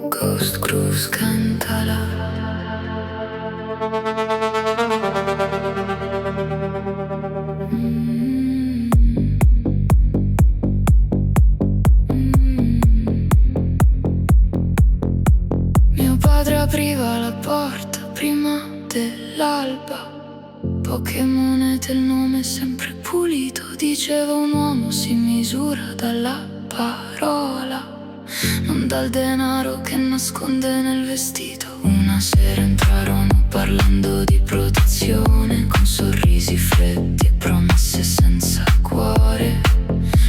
Ghost Cruise cantala. Mio padre apriva la porta prima dell'alba. Poche monete, il nome sempre pulito. Diceva un uomo si misura dalla parola, non dal denaro che nasconde nel vestito. Una sera entrarono parlando di protezione, con sorrisi freddi e promesse senza cuore.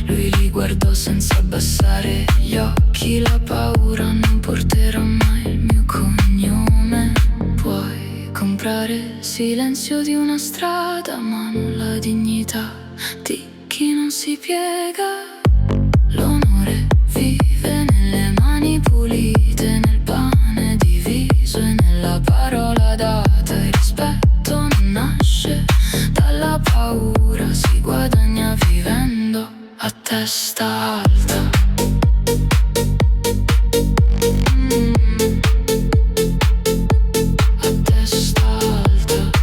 Lui li guardò senza abbassare gli occhi. La paura non porterà mai il mio cognome. Puoi comprare il silenzio di una strada, ma non la dignità di chi non si piega. L'onore vive nelle mani pulite, nel pane diviso e nella parola data. Il rispetto non nasce dalla paura, si guadagna vivendo a testa alta. A testa alta.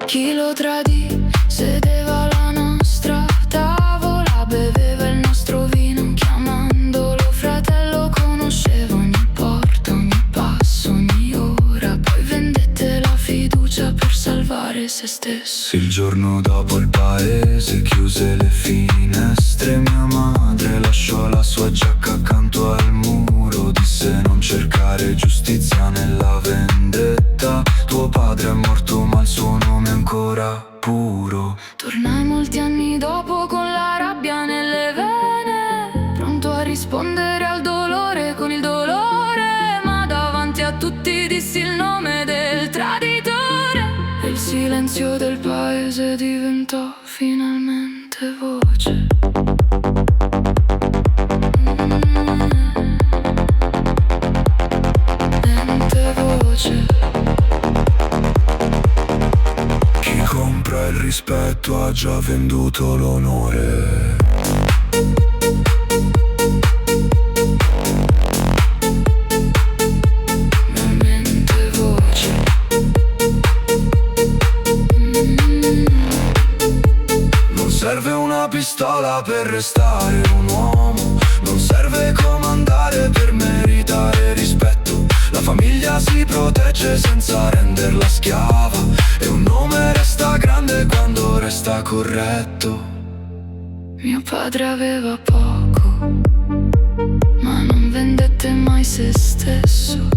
Chi lo tradì sedeva alla nostra tavola, beveva il nostro vino chiamandolo fratello. Conosceva ogni porta, ogni passo, ogni ora. Poi vendette la fiducia per salvare se stesso. Il giorno dopo il paese chiuse le finestre. Mia madre lasciò la sua giacca accanto al muro. Disse non cercare giustizia nella vendetta. Tuo padre è morto ma il suo nome è ancora puro. Tornai molti anni dopo con la rabbia nelle vene, pronto a rispondere al dolore con il dolore. Ma davanti a tutti dissi il nome del traditore, e il silenzio del paese diventò finalmente voce. Lente voce. Chi compra il rispetto ha già venduto l'onore. Mente voce. Non serve una pistola per restare un uomo, non serve comandare per meritare rispetto. La famiglia si protegge senza renderla schiava, e un nome resta grande quando resta corretto. Mio padre aveva poco, ma non vendette mai se stesso.